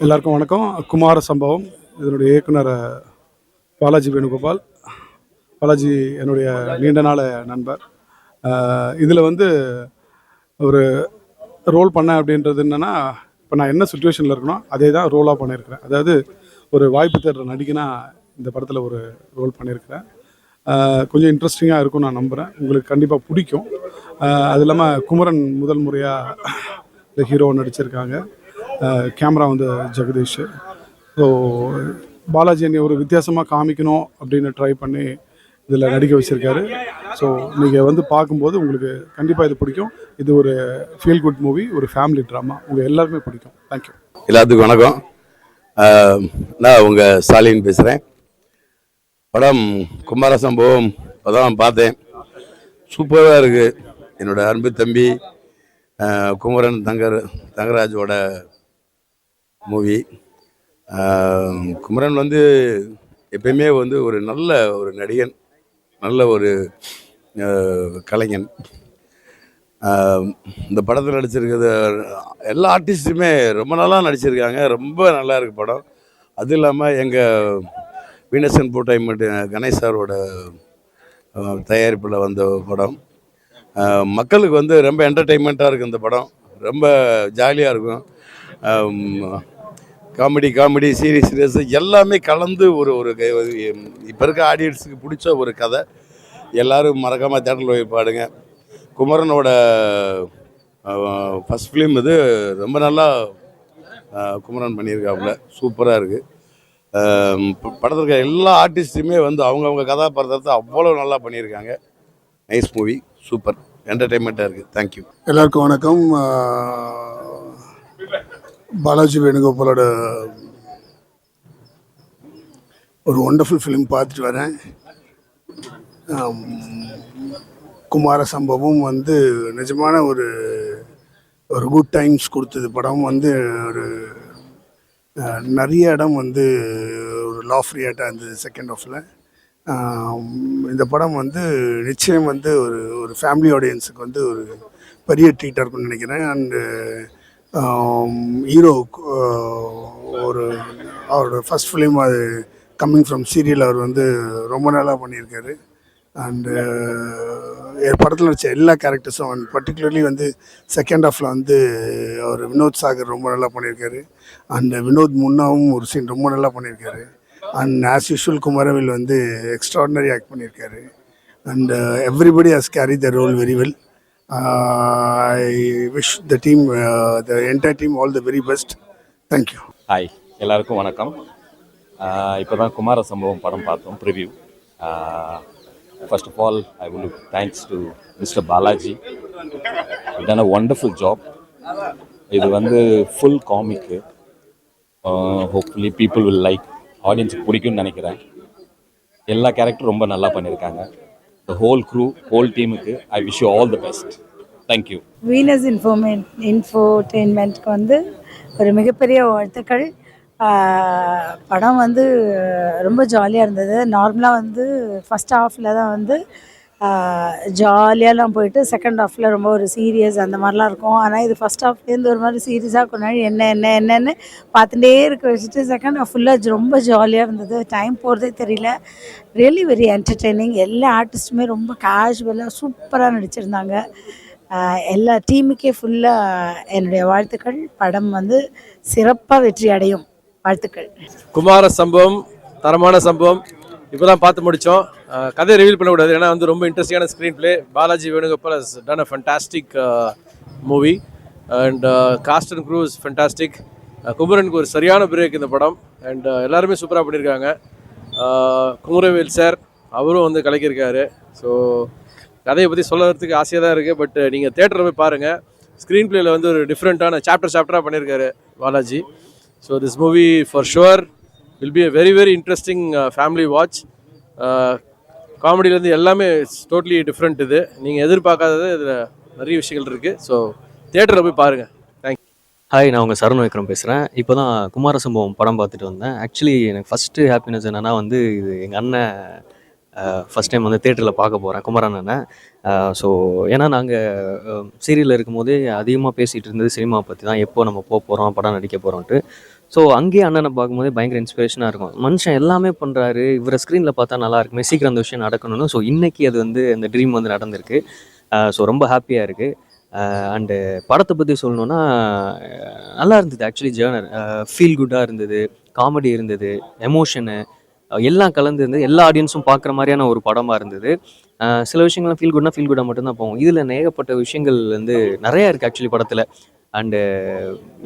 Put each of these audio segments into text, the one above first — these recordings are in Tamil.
எல்லாருக்கும் வணக்கம். குமார சம்பவம் இதனுடைய இயக்குனர் பாலாஜி வேணுகோபால். பாலாஜி என்னுடைய நீண்ட நாள் நண்பர். இதில் வந்து ஒரு ரோல் பண்ணேன் அப்படின்றது என்னென்னா, இப்போ நான் என்ன சுச்சுவேஷனில் இருக்கணும் அதே தான் ரோலாக பண்ணியிருக்கிறேன். அதாவது ஒரு வாய்ப்பு தேடுற நடிகனா இந்த படத்தில் ஒரு ரோல் பண்ணியிருக்கிறேன். கொஞ்சம் இன்ட்ரெஸ்டிங்காக இருக்கும்னு நான் நம்புகிறேன். உங்களுக்கு கண்டிப்பாக பிடிக்கும். அது இல்லாமல் குமரன் முதல் முறையாக இந்த ஹீரோ நடிச்சிருக்காங்க. கேமரா வந்து ஜெகதீஷ். ஸோ பாலாஜி என்னை ஒரு வித்தியாசமாக காமிக்கணும் அப்படின்னு ட்ரை பண்ணி இதில் நடிக்க வச்சுருக்காரு. ஸோ நீங்கள் வந்து பார்க்கும்போது உங்களுக்கு கண்டிப்பாக இது பிடிக்கும். இது ஒரு ஃபீல் குட் மூவி, ஒரு ஃபேமிலி ட்ராமா. உங்கள் எல்லாருமே பிடிக்கும். தேங்க்யூ. எல்லாத்துக்கும் வணக்கம். நான் உங்கள் ஸ்டாலின் பேசுகிறேன். படம் குமார சம்பவம் இப்போதான் பார்த்தேன். சூப்பராக இருக்குது. என்னோடய அன்பு தம்பி குமரன் தங்கராஜோட மூவி. குமரன் வந்து எப்பயுமே வந்து ஒரு நல்ல ஒரு நடிகன், நல்ல ஒரு கலைஞன். இந்த படத்தில் நடிச்சிருக்கிறது எல்லா ஆர்டிஸ்ட்டுமே ரொம்ப நல்லா நடிச்சிருக்காங்க. ரொம்ப நல்லா இருக்குது படம். அதுவும் இல்லாமல் எங்கள் வீனஸ் என்டர்டைன்மெண்ட் கணேஷ் சாரோட தயாரிப்பில் வந்த படம். மக்களுக்கு வந்து ரொம்ப என்டர்டெயின்மெண்ட்டாக இருக்குது இந்த படம். ரொம்ப ஜாலியாக இருக்கும். காமெடி சீரியஸ் எல்லாமே கலந்து ஒரு இப்போ இருக்க ஆடியன்ஸுக்கு பிடிச்ச ஒரு கதை. எல்லோரும் மறக்காமல் தேட்டரில் போய் பாடுங்க. குமரனோட ஃபஸ்ட் ஃபிலிம் இது. ரொம்ப நல்லா குமரன் பண்ணியிருக்காப்புல. சூப்பராக இருக்குது. படத்தில் இருக்க எல்லா ஆர்டிஸ்ட்டுமே வந்து அவங்கவுங்க கதாபாத்திரத்தை அவ்வளோ நல்லா பண்ணியிருக்காங்க. நைஸ் மூவி, சூப்பர் என்டர்டெயின்மெண்ட்டாக இருக்குது. தேங்க்யூ. எல்லாருக்கும் வணக்கம். பாலாஜி வேணுகோபாலோட ஒரு ஒண்டர்ஃபுல் ஃபிலிம் பார்த்துட்டு வரேன். குமார சம்பவம் வந்து நிஜமான ஒரு குட் டைம்ஸ் கொடுத்தது. படம் வந்து ஒரு நிறைய இடம் வந்து ஒரு லா ஃப்ரீயாட்டாக இருந்தது செகண்ட் ஹாஃபில். இந்த படம் வந்து நிச்சயம் வந்து ஒரு ஃபேமிலி ஆடியன்ஸுக்கு வந்து ஒரு பெரிய ட்ரீட்டாக இருக்கும்னு நினைக்கிறேன். அண்டு ஹீரோ அவரோட ஃபஸ்ட் ஃபிலிம் அது கம்மிங் ஃப்ரம் சீரியல். அவர் வந்து ரொம்ப நல்லா பண்ணியிருக்காரு. அண்டு படத்தில் நடித்த எல்லா கேரக்டர்ஸும் அண்ட் பர்டிகுலர்லி வந்து செகண்ட் ஹாஃபில் வந்து அவர் வினோத் சாகர் ரொம்ப நல்லா பண்ணியிருக்காரு. அண்டு வினோத் முன்னாவும் ஒரு சீன் ரொம்ப நல்லா பண்ணியிருக்காரு. அண்ட் ஆஸ் யூஷுவல் குமரவேல் வந்து எக்ஸ்ட்ராடினரி ஆக்ட் பண்ணியிருக்காரு. And everybody has carry the role very well. I wish the team, the entire team, all the very best. Thank you. Hi, எல்லாருக்கும் வணக்கம். இப்போ தான் குமார சம்பவம் படம் பார்த்தோம், preview. First of all I would thanks to mister Balaji. It done a wonderful job. இது வந்து full comic. Hopefully people will like. ஆடியன்ஸுக்கு பிடிக்கும்னு நினைக்கிறேன். எல்லா கேரக்டரும் ரொம்ப நல்லா பண்ணியிருக்காங்க. The whole crew, whole teamக்கு I wish you all the best. Thank you. Venus இன்ஃபோடெயின்மெண்ட்க்கு வந்து ஒரு மிகப்பெரிய வாழ்த்துக்கள். படம் வந்து ரொம்ப ஜாலியாக இருந்தது. நார்மலாக வந்து ஃபஸ்ட் ஹாஃபில் தான் வந்து ஜாலியாலாம் போயிட்டு செகண்ட் ஹாஃபில் ரொம்ப ஒரு சீரியஸ் அந்த மாதிரிலாம் இருக்கும். ஆனால் இது ஃபஸ்ட் ஹாஃப்லேருந்து ஒரு மாதிரி சீரியஸாக கொஞ்ச நாள் என்னென்னு பார்த்துட்டே இருக்க வச்சுட்டு செகண்ட் ஹாஃப் ஃபுல்லாக ரொம்ப ஜாலியாக இருந்தது. டைம் போகிறதே தெரியல. Really very entertaining. எல்லா ஆர்டிஸ்ட்டுமே ரொம்ப கேஷுவலாக சூப்பராக நடிச்சிருந்தாங்க. எல்லா டீமுக்கே ஃபுல்லாக என்னுடைய வாழ்த்துக்கள். படம் வந்து சிறப்பாக வெற்றி அடையும். வாழ்த்துக்கள். குமார சம்பவம் தரமான சம்பவம். இப்போ தான் பார்த்து முடித்தோம். கதையை ரிவீல் பண்ணக்கூடாது, ஏன்னா வந்து ரொம்ப இன்ட்ரெஸ்டிங்கான screenplay. Balaji Venugopal has done a fantastic movie and cast and crew is fantastic. குமரனுக்கு ஒரு சரியான பிரேக் இந்த படம். அண்ட் எல்லாருமே சூப்பராக பண்ணியிருக்காங்க. குமரவேல் சார் அவரும் வந்து கலக்கியிருக்காரு. ஸோ கதையை பற்றி சொல்லுறதுக்கு ஆசையாக தான் இருக்குது. பட் நீங்கள் தேட்டரில் போய் பாருங்கள். ஸ்க்ரீன் பிளேயில் வந்து ஒரு டிஃப்ரெண்ட்டான சாப்டராக பண்ணியிருக்காரு Balaji. So this movie for sure will be a very very interesting family watch. காமெடியிலேருந்து எல்லாமே டோட்டலி டிஃப்ரெண்ட். இது நீங்கள் எதிர்பார்க்காதது இதில் நிறைய விஷயங்கள் இருக்குது. ஸோ தேட்டரில் போய் பாருங்கள். தேங்க்யூ. ஹாய், நான் உங்கள் சரண் விக்ரம் பேசுகிறேன். இப்போ தான் குமார சம்பவம் படம் பார்த்துட்டு வந்தேன். ஆக்சுவலி எனக்கு ஃபஸ்ட்டு ஹாப்பினஸ் என்னென்னா வந்து இது எங்கள் அண்ணன் ஃபஸ்ட் டைம் வந்து தேட்டரில் பார்க்க போகிறேன், குமரன் அண்ணன். ஸோ ஏன்னா நாங்கள் சீரியலில் இருக்கும்போதே அதிகமாக பேசிகிட்டு இருந்தது சினிமா பற்றி தான், எப்போ நம்ம போக போகிறோம், படம் நடிக்க போகிறோன்ட்டு. ஸோ அங்கேயே அண்ணனை பார்க்கும்போதே பயங்கர இன்ஸ்பிரேஷனாக இருக்கும். மனுஷன் எல்லாமே பண்ணுறாரு, இவரை ஸ்க்ரீனில் பார்த்தா நல்லா இருக்குமே, சீக்கிரம் அந்த விஷயம் நடக்கணும்னு. ஸோ இன்னைக்கு அது வந்து அந்த ட்ரீம் வந்து நடந்திருக்கு. ஸோ ரொம்ப ஹாப்பியாக இருக்குது. அண்டு படத்தை பற்றி சொல்லணுன்னா நல்லா இருந்தது. ஆக்சுவலி ஜேர்னர் ஃபீல் குட்டாக இருந்தது, காமெடி இருந்தது, எமோஷனு எல்லாம் கலந்து இருந்தது. எல்லா ஆடியன்ஸும் பார்க்குற மாதிரியான ஒரு படமாக இருந்தது. சில விஷயங்கள்லாம் ஃபீல் குட்டாக மட்டும்தான் போகும். இதில் ஏகப்பட்ட விஷயங்கள் வந்து நிறையா இருக்குது ஆக்சுவலி படத்தில். அண்டு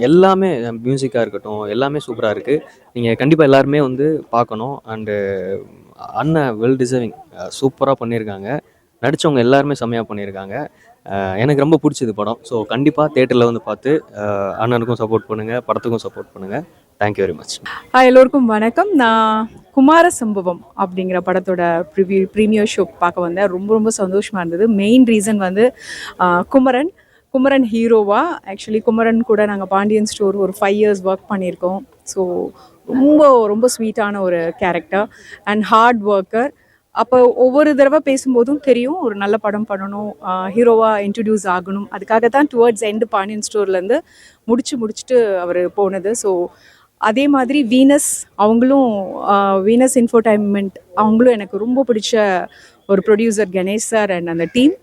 எல்லாமே மியூசிக்காக இருக்கட்டும், எல்லாமே சூப்பராக இருக்குது. நீங்கள் கண்டிப்பாக எல்லாருமே வந்து பார்க்கணும். அண்டு அண்ணன் வெல் டிசர்விங், சூப்பராக பண்ணியிருக்காங்க. நடித்தவங்க எல்லாருமே செம்மையாக பண்ணியிருக்காங்க. எனக்கு ரொம்ப பிடிச்சது படம். ஸோ கண்டிப்பாக தேட்டரில் வந்து பார்த்து அண்ணனுக்கும் சப்போர்ட் பண்ணுங்கள், படத்துக்கும் சப்போர்ட் பண்ணுங்கள். Thank you very much. எல்லோருக்கும் வணக்கம். நான் குமார சம்பவம் அப்படிங்கிற படத்தோட ப்ரீமியர் ஷோ பார்க்க வந்தேன். ரொம்ப ரொம்ப சந்தோஷமாக இருந்தது. மெயின் ரீசன் வந்து குமரன் ஹீரோவா. ஆக்சுவலி குமரன் கூட நாங்கள் பாண்டியன் ஸ்டோர் ஒரு 5 years ஒர்க் பண்ணியிருக்கோம். ஸோ ரொம்ப ரொம்ப ஸ்வீட்டான ஒரு கேரக்டர் அண்ட் ஹார்ட் ஒர்க்கர். அப்போ ஒவ்வொரு தடவை பேசும்போதும் தெரியும் ஒரு நல்ல படம் பண்ணணும், ஹீரோவாக இன்ட்ரடியூஸ் ஆகணும். அதுக்காக தான் டுவர்ட்ஸ் எண்டு பாண்டியன் ஸ்டோர்லேருந்து முடிச்சுட்டு அவர் போனது. ஸோ அதே மாதிரி அவங்களும் வீனஸ் இன்ஃபோடைன்மெண்ட் அவங்களும் எனக்கு ரொம்ப பிடிச்ச ஒரு ப்ரொடியூசர் கணேஷ் சார் அண்ட் அந்த டீம்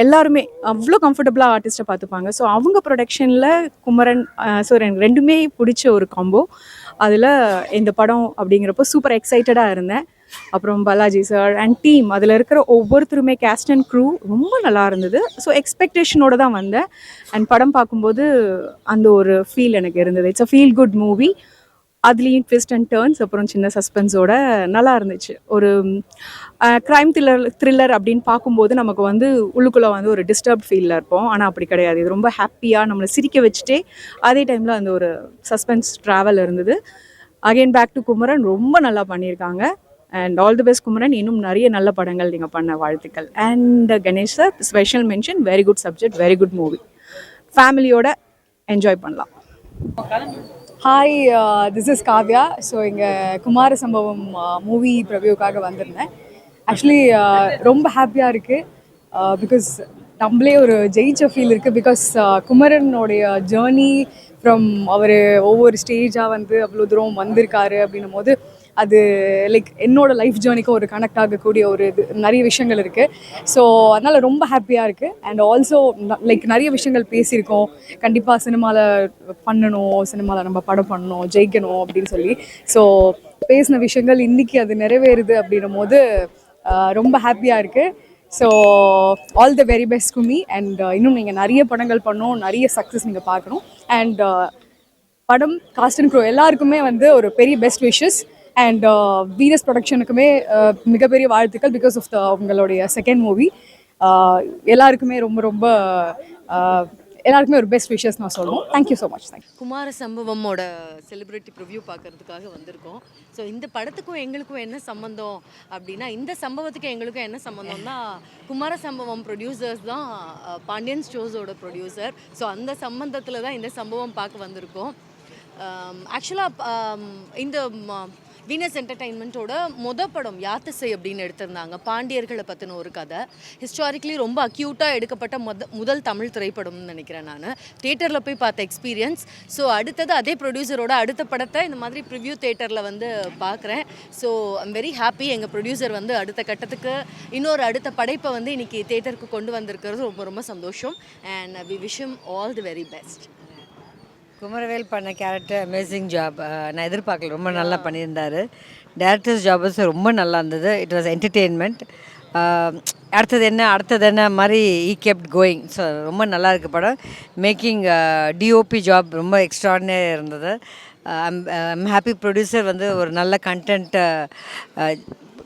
எல்லாருமே அவ்வளோ கம்ஃபர்டபுளாக ஆர்டிஸ்ட்டை பார்த்துப்பாங்க. ஸோ அவங்க ப்ரொடக்ஷனில் குமரன் ஸோ எனக்கு ரெண்டுமே பிடிச்ச ஒரு காம்போ. அதில் இந்த படம் அப்படிங்கிறப்போ சூப்பர் எக்ஸைட்டடாக இருந்தேன். அப்புறம் பாலாஜி சார் அண்ட் டீம் அதில் இருக்கிற ஒவ்வொருத்தருமே கேஸ்ட் அண்ட் க்ரூ ரொம்ப நல்லா இருந்தது. ஸோ எக்ஸ்பெக்டேஷனோடு தான் வந்தேன். அண்ட் படம் பார்க்கும்போது அந்த ஒரு ஃபீல் எனக்கு இருந்தது. It's a feel good movie. அதுலேயும் ட்விஸ்ட் அண்ட் டேர்ன்ஸ், அப்புறம் சின்ன சஸ்பென்ஸோட நல்லா இருந்துச்சு. ஒரு க்ரைம் த்ரில்லர் அப்படின்னு பார்க்கும்போது நமக்கு வந்து உள்ளுக்குள்ளே வந்து ஒரு டிஸ்டர்ப் ஃபீலில் இருப்போம். ஆனால் அப்படி கிடையாது. இது ரொம்ப ஹாப்பியாக நம்மளை சிரிக்க வச்சுட்டே அதே டைமில் அந்த ஒரு சஸ்பென்ஸ் ட்ராவல் இருந்தது. அகெயின் பேக் டு குமரன் ரொம்ப நல்லா பண்ணியிருக்காங்க. And all the best Kumaran. இன்னும் நிறைய நல்ல படங்கள் நீங்கள் பண்ண வாழ்த்துக்கள். And Ganesh sir special mention. Very good subject, very good movie. ஃபேமிலியோட என்ஜாய் பண்ணலாம். Hi, this is Kavya. So இங்கே குமார சம்பவம் மூவி ப்ரிவ்யூக்காக வந்திருந்தேன். ஆக்சுவலி ரொம்ப ஹாப்பியாக இருக்குது. பிகாஸ் நம்மளே ஒரு ஜெயிச்ச ஃபீல் இருக்குது. பிகாஸ் குமரனுடைய ஜேர்னி ஃப்ரம் அவர் ஒவ்வொரு ஸ்டேஜாக வந்து அவ்வளோ தூரம் வந்திருக்காரு அப்படின்னும் போது அது லைக் என்னோடய லைஃப் ஜேர்னிக்கும் ஒரு கனெக்ட் ஆகக்கூடிய ஒரு நிறைய விஷயங்கள் இருக்குது. ஸோ அதனால் ரொம்ப ஹாப்பியாக இருக்குது. அண்ட் ஆல்சோ லைக் நிறைய விஷயங்கள் பேசியிருக்கோம். கண்டிப்பாக சினிமாவில் பண்ணணும், சினிமாவில் நம்ம படம் பண்ணணும், ஜெயிக்கணும் அப்படின்னு சொல்லி. ஸோ பேசின விஷயங்கள் இன்றைக்கி அது நிறைவேறுது அப்படின்னும் போது ரொம்ப ஹாப்பியாக இருக்குது. So all the very best to me. And இன்னும் நீங்கள் நிறைய படங்கள் பண்ணணும், நிறைய சக்ஸஸ் நீங்கள் பார்க்கணும். அண்ட் படம் காஸ்ட் அண்ட் க்ரூ எல்லாருக்குமே வந்து ஒரு பெரிய பெஸ்ட் விஷஸ். அண்ட் வீனஸ் ப்ரொடக்ஷனுக்குமே மிகப்பெரிய வாழ்த்துக்கள். பிகாஸ் ஆஃப் அவங்களுடைய செகண்ட் மூவி. எல்லாருக்குமே ரொம்ப ரொம்ப எல்லாருக்குமே ஒரு பெஸ்ட் விஷஸ் நான் சொல்லுவோம். Thank you so much. Thank you. Kumara சம்பவமோட செலிப்ரிட்டி ப்ரிவ்யூ பார்க்கறதுக்காக வந்திருக்கோம். ஸோ இந்த படத்துக்கும் எங்களுக்கும் என்ன சம்மந்தம் அப்படின்னா, இந்த சம்பவத்துக்கு எங்களுக்கும் என்ன சம்மந்தம்னா, குமார சம்பவம் ப்ரொடியூசர்ஸ் தான் பாண்டியன் ஸ்டோர்ஸோட ப்ரொடியூசர். ஸோ அந்த சம்பந்தத்தில் தான் இந்த சம்பவம் பார்க்க வந்திருக்கோம். ஆக்சுவலாக இந்த வீனஸ் என்டர்டெயின்மெண்ட்டோட படம் யாத்திசை அப்படின்னு எடுத்திருந்தாங்க. பாண்டியர்களை பற்றின ஒரு கதை. ஹிஸ்டாரிக்கலி ரொம்ப அக்யூட்டாக எடுக்கப்பட்ட முதல் தமிழ் திரைப்படம்னு நினைக்கிறேன் நான். தியேட்டரில் போய் பார்த்த எக்ஸ்பீரியன்ஸ். ஸோ அடுத்தது அதே ப்ரொடியூசரோட அடுத்த படத்தை இந்த மாதிரி ப்ரிவ்யூ தியேட்டரில் வந்து பார்க்குறேன். So I'm very happy. எங்கள் ப்ரொடியூசர் வந்து அடுத்த கட்டத்துக்கு அடுத்த படைப்பை வந்து இன்றைக்கி தியேட்டருக்கு கொண்டு வந்திருக்கிறது ரொம்ப ரொம்ப சந்தோஷம். And we wish him all the very best. Kumaravel பண்ண கேரக்டர் அமேசிங் ஜாப். நான் எதிர்பார்க்கல, ரொம்ப நல்லா பண்ணியிருந்தார். டேரக்டர்ஸ் ஜாபஸ் ரொம்ப நல்லா இருந்தது. It was entertainment. அடுத்தது என்ன மாதிரி ஈ கெப்ட் கோயிங். ஸோ ரொம்ப நல்லா இருக்குது படம். மேக்கிங் டிஓபி ஜாப் ரொம்ப எக்ஸ்ட்ராடினரி இருந்தது. I'm happy. ப்ரொடியூசர் வந்து ஒரு நல்ல கண்டென்ட்டை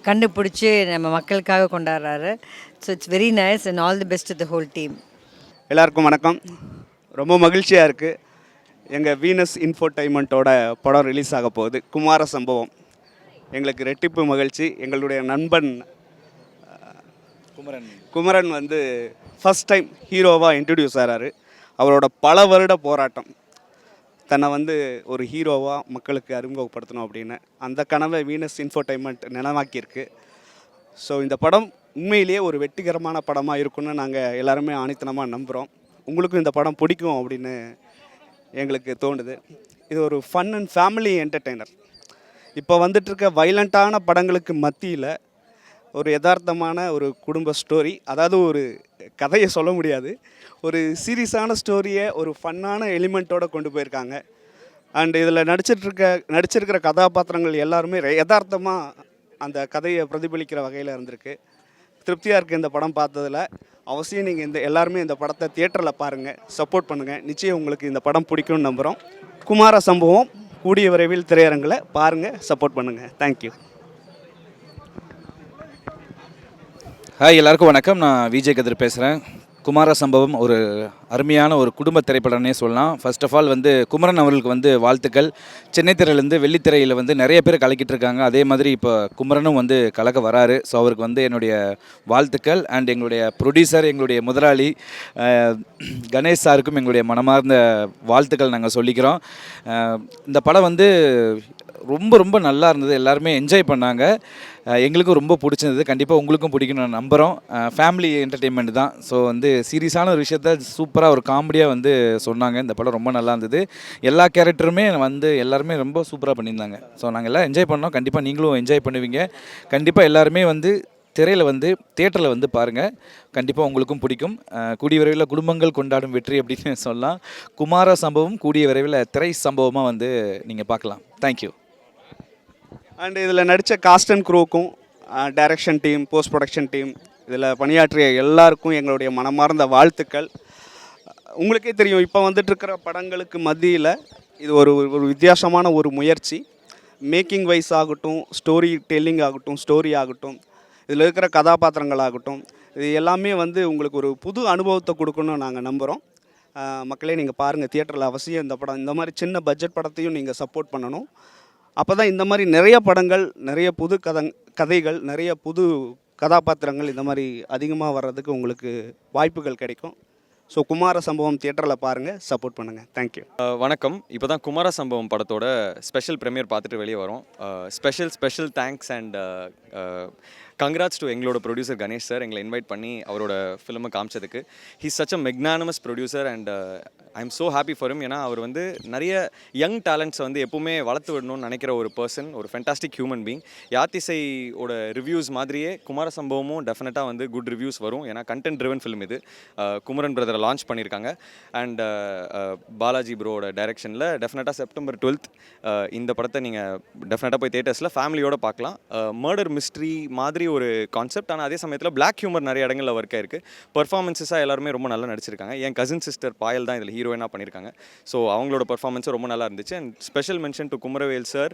கண்டுபிடிச்சி நம்ம மக்களுக்காக கொண்டாடுறாரு. So it's very nice and all the best to the whole team. எல்லாருக்கும் வணக்கம். ரொம்ப மகிழ்ச்சியாக இருக்குது. எங்கள் வீனஸ் இன்ஃபோடைன்மெண்ட்டோட படம் ரிலீஸ் ஆக போகுது, குமார சம்பவம். எங்களுக்கு ரெட்டிப்பு மகிழ்ச்சி. எங்களுடைய நண்பன் குமரன் வந்து ஃபஸ்ட் டைம் ஹீரோவாக இன்ட்ரடியூஸ் ஆகிறாரு. அவரோட பல வருட போராட்டம், தன்னை வந்து ஒரு ஹீரோவாக மக்களுக்கு அறிமுகப்படுத்தணும் அப்படின்னு அந்த கனவை வீனஸ் இன்ஃபோடைன்மெண்ட் நினைவாக்கியிருக்கு. ஸோ இந்த படம் உண்மையிலேயே ஒரு வெற்றிகரமான படமாக இருக்குன்னு நாங்கள் எல்லாருமே ஆணித்தனமாக நம்புகிறோம். உங்களுக்கும் இந்த படம் பிடிக்கும் அப்படின்னு எங்களுக்கு தோணுது. இது ஒரு ஃபன் அண்ட் ஃபேமிலி என்டர்டெய்னர். இப்போ வந்துட்டுருக்க வைலண்ட்டான படங்களுக்கு மத்தியில் ஒரு யதார்த்தமான ஒரு குடும்ப ஸ்டோரி, அதாவது ஒரு கதையை சொல்ல முடியாது, ஒரு சீரியஸான ஸ்டோரியை ஒரு ஃபன்னான எலிமெண்ட்டோடு கொண்டு போயிருக்காங்க. அண்ட் இதில் நடிச்சிருக்கிற கதாபாத்திரங்கள் எல்லாருமே யதார்த்தமாக அந்த கதையை பிரதிபலிக்கிற வகையில் இருந்திருக்கு. திருப்தியாக இருக்குது இந்த படம் பார்த்ததில். அவசியம் நீங்கள் எல்லாருமே இந்த படத்தை தியேட்டரில் பாருங்கள், சப்போர்ட் பண்ணுங்கள். நிச்சயம் உங்களுக்கு இந்த படம் பிடிக்கும்னு நம்புகிறோம். குமார சம்பவம் கூடிய விரைவில் திரையரங்கில் பாருங்கள், சப்போர்ட் பண்ணுங்கள். தேங்க்யூ. ஹாய், எல்லாருக்கும் வணக்கம். நான் விஜய் கதிர் பேசுகிறேன். குமார சம்பவம் ஒரு அருமையான ஒரு குடும்ப திரைப்படம்னே சொல்லலாம். ஃபர்ஸ்ட் ஆஃப் ஆல் குமரன் அவர்களுக்கு வாழ்த்துக்கள். சென்னை திரையிலேருந்து வெள்ளித்திரையில் நிறைய பேர் கலக்கிட்டு இருக்காங்க. அதே மாதிரி இப்போ குமரனும் கலக்க வராரு. ஸோ அவருக்கு என்னுடைய வாழ்த்துக்கள். அண்ட் எங்களுடைய ப்ரொடியூசர், எங்களுடைய முதலாளி கணேஷ் சாருக்கும் எங்களுடைய மனமார்ந்த வாழ்த்துக்கள் நாங்கள் சொல்லிக்கிறோம். இந்த படம் ரொம்ப ரொம்ப நல்லா இருந்தது. எல்லாருமே என்ஜாய் பண்ணாங்க. எங்களுக்கும் ரொம்ப பிடிச்சிருந்தது. கண்டிப்பாக உங்களுக்கும் பிடிக்கும்னு நான் நம்புகிறோம். ஃபேமிலி என்டர்டெயின்மெண்ட் தான். ஸோ சீரியஸான ஒரு விஷயத்த சூப்பராக ஒரு காமெடியாக சொன்னாங்க. இந்த படம் ரொம்ப நல்லா இருந்தது. எல்லா கேரக்டருமே எல்லாருமே ரொம்ப சூப்பராக பண்ணியிருந்தாங்க. ஸோ நாங்கள் எல்லாம் என்ஜாய் பண்ணோம். கண்டிப்பாக நீங்களும் என்ஜாய் பண்ணுவீங்க. கண்டிப்பாக எல்லாருமே திரையில் தியேட்டரில் பாருங்கள். கண்டிப்பாக உங்களுக்கும் பிடிக்கும். கூடிய விரைவில் குடும்பங்கள் கொண்டாடும் வெற்றி அப்படின்னு சொல்லலாம். குமார சம்பவம் கூடிய விரைவில் திரை சம்பவமாக நீங்கள் பார்க்கலாம். தேங்க்யூ. அண்ட் இதில் நடித்த காஸ்ட் அண்ட் க்ரூக்கும், direction team, post production team, இதில் பணியாற்றிய எல்லாருக்கும் எங்களுடைய மனமார்ந்த வாழ்த்துக்கள். உங்களுக்கே தெரியும், இப்போ வந்துட்டுருக்கிற படங்களுக்கு மத்தியில் இது ஒரு வித்தியாசமான ஒரு முயற்சி. மேக்கிங் வைஸ் ஆகட்டும், ஸ்டோரி டெல்லிங் ஆகட்டும், ஸ்டோரி ஆகட்டும், இதில் இருக்கிற கதாபாத்திரங்கள் ஆகட்டும், இது எல்லாமே உங்களுக்கு ஒரு புது அனுபவத்தை கொடுக்கணும்னு நாங்கள் நம்புகிறோம். மக்களே, நீங்கள் பாருங்கள், தியேட்டரில் அவசியம் இந்த படம். இந்த மாதிரி சின்ன பட்ஜெட் படத்தையும் நீங்கள் சப்போர்ட் பண்ணணும். அப்போ தான் இந்த மாதிரி நிறைய படங்கள், நிறைய புது கதைகள், நிறைய புது கதாபாத்திரங்கள் இந்த மாதிரி அதிகமாக வர்றதுக்கு உங்களுக்கு வாய்ப்புகள் கிடைக்கும். ஸோ குமார சம்பவம் தியேட்டரில் பாருங்கள், சப்போர்ட் பண்ணுங்கள். தேங்க்யூ. வணக்கம். இப்போ தான் குமார சம்பவம் படத்தோட ஸ்பெஷல் ப்ரீமியர் பார்த்துட்டு வெளியே வரோம். Special thanks and congrats to எங்களோட ப்ரொடியூசர் கணேஷ் சார், எங்களை இன்வைட் பண்ணி அவரோட ஃபிலிமை காமிச்சதுக்கு. He's such a magnanimous producer and I am so happy for him. ஏன்னா அவர் நிறைய யங் டேலண்ட்ஸ் எப்பவுமே வளர்த்து விடணும்னு நினைக்கிற ஒரு பர்சன், ஒரு ஃபென்டாஸ்டிக் ஹியூமன் பீங். யாத்திசையோட ரிவ்யூஸ் மாதிரியே குமார சம்பவமும் டெஃபினட்டாக குட் ரிவ்யூஸ் வரும். ஏன்னா கண்டென்ட் ட்ரிவன் ஃபிலிம் இது. குமரன் பிரதரை லான்ச் பண்ணியிருக்காங்க. அண்ட் பாலாஜி ப்ரோட டைரக்ஷனில் டெஃபினட்டாக செப்டம்பர் 12th இந்த படத்தை நீங்கள் டெஃபினட்டாக போய் தியேட்டர்ஸில் ஃபேமிலியோடு பார்க்கலாம். மர்டர் மிஸ்ட்ரி மாதிரி ஒரு கான்செப்ட். ஆனால் அதே சமயத்தில் பிளாக் ஹியூமர் நிறைய இடங்களில் ஒர்க் ஆயிருக்கு. பர்ஃபார்மன்ஸஸாக எல்லாருமே ரொம்ப நல்லா நடிச்சிருக்காங்க. என் கசின் சிஸ்டர் பாயல் தான் இதில் ஹீரோயினாக பண்ணியிருக்காங்க. ஸோ அவங்களோட பர்ஃபார்மன்ஸும் ரொம்ப நல்லா இருந்துச்சு. And special mention to Kumaravel sir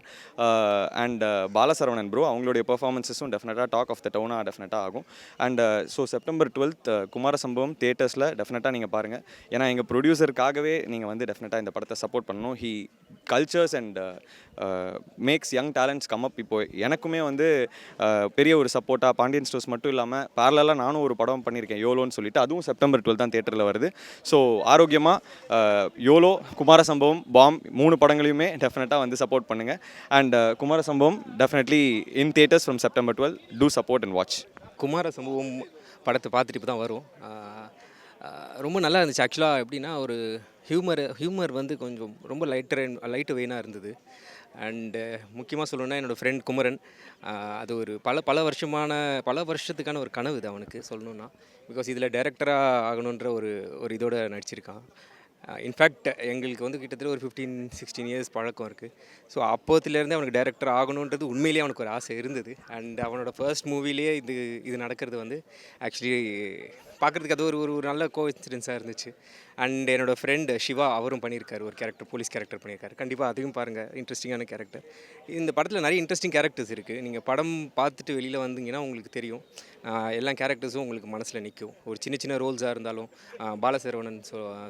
and Bala Saravanan bro. அவங்களுடைய பர்ஃபார்மன்ஸஸும் டெஃபினட்டாக டாக் ஆஃப் த டவுனாக டெஃபினட்டாக ஆகும். And so September 12th Kumara சம்பவம் தியேட்டர்ஸில் டெஃபினட்டாக நீங்கள் பாருங்கள். ஏன்னா எங்கள் ப்ரொடியூசருக்காகவே நீங்கள் டெஃபினட்டாக இந்த படத்தை சப்போர்ட் பண்ணணும். He cultures and makes young talents come up. இப்போ எனக்குமே பெரிய ஒரு சப்போர்ட்டாக பாண்டியன் ஸ்டோர்ஸ் மட்டும் இல்லாமல் பேரலாக நானும் ஒரு படம் பண்ணியிருக்கேன், யோலோன்னு சொல்லிட்டு. அதுவும் செப்டம்பர் 12 தான் தியேட்டரில் வருது. ஸோ ஆரோக்கியமாக யோலோ, குமார சம்பவம், பாம் 3 படங்களையுமே டெஃபினட்டாக சப்போர்ட் பண்ணுங்கள். And Kumara Sambavam definitely in theatres from September 12. To support and watch. Kumara Sambavam படத்தை பார்த்துட்டு இப்போ தான் வரும். ரொம்ப நல்லா இருந்துச்சு. ஆக்சுவலாக எப்படின்னா, ஒரு ஹியூமர் கொஞ்சம் ரொம்ப லைட்டு வெயினாக இருந்தது. அண்டு முக்கியமாக சொல்லணுன்னா, என்னோடய ஃப்ரெண்ட் குமரன், அது ஒரு பல வருஷத்துக்கான ஒரு கனவு இது அவனுக்கு சொல்லணுன்னா. பிகாஸ் இதில் டைரக்டராக ஆகணுன்ற ஒரு இதோடு நடிச்சிருக்கான். இன்ஃபேக்ட் எங்களுக்கு கிட்டத்தட்ட ஒரு 15-16 இயர்ஸ் பழக்கம் இருக்குது. ஸோ அப்போத்துலேருந்தே அவனுக்கு டைரக்டர் ஆகணுன்றது உண்மையிலேயே அவனுக்கு ஒரு ஆசை இருந்தது. அண்ட் அவனோட ஃபர்ஸ்ட் மூவிலேயே இது நடக்கிறது ஆக்சுவலி பார்க்குறதுக்கு அது ஒரு நல்ல கோஇன்சிடென்ஸாக இருந்துச்சு. அண்ட் என்னோடய ஃப்ரெண்ட் சிவா, அவரும் பண்ணியிருக்காரு ஒரு கேரக்டர், போலீஸ் கேரக்டர் பண்ணியிருக்காரு. கண்டிப்பாக அதையும் பாருங்கள், இன்ட்ரெஸ்டிங்கான கேரக்டர். இந்த படத்தில் நிறைய இன்ட்ரெஸ்டிங் கேரக்டர்ஸ் இருக்குது. நீங்கள் படம் பார்த்துட்டு வெளியில் வந்தீங்கன்னா உங்களுக்கு தெரியும். எல்லா கேரக்டர்ஸும் உங்களுக்கு மனசில் நிற்கும். ஒரு சின்ன ரோல்ஸாக இருந்தாலும் பாலசரவணன்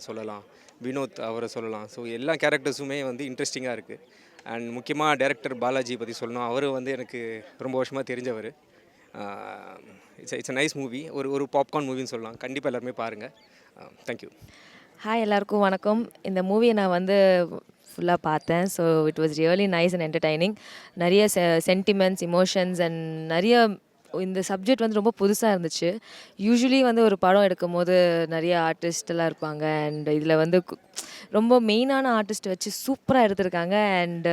சொல்லலாம், வினோத் அவரை சொல்லலாம். ஸோ எல்லா கேரக்டர்ஸுமே இன்ட்ரெஸ்டிங்காக இருக்குது. அண்ட் முக்கியமாக டைரக்டர் பாலாஜி பற்றி சொல்லணும். அவர் எனக்கு ரொம்ப வருஷமாக தெரிஞ்சவர். It's a nice movie. ஒரு பாப்கார்ன் மூவின்னு சொல்லலாம். கண்டிப்பாக எல்லாருமே பாருங்கள். தேங்க்யூ. ஹாய், எல்லாருக்கும் வணக்கம். இந்த மூவியை நான் ஃபுல்லாக பார்த்தேன். So it was really nice and entertaining. நிறைய சென்டிமெண்ட்ஸ், இமோஷன்ஸ் அண்ட் நிறைய இந்த சப்ஜெக்ட் வந்து ரொம்ப புதுசாக இருந்துச்சு. யூஸ்வலி வந்து ஒரு படம் எடுக்கும்போது நிறைய ஆர்டிஸ்ட் எல்லாம் இருப்பாங்க. அண்ட் இதில் வந்து ரொம்ப மெயினான ஆர்டிஸ்ட் வச்சு சூப்பராக எடுத்திருக்காங்க. And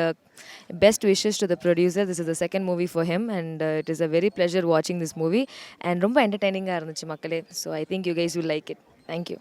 best wishes to the producer. This is the second movie for him and it is a very pleasure வாட்சிங் திஸ் மூவி. அண்ட் ரொம்ப என்டர்டைனிங்காக இருந்துச்சு மக்களே. So I think you guys will like it. Thank you.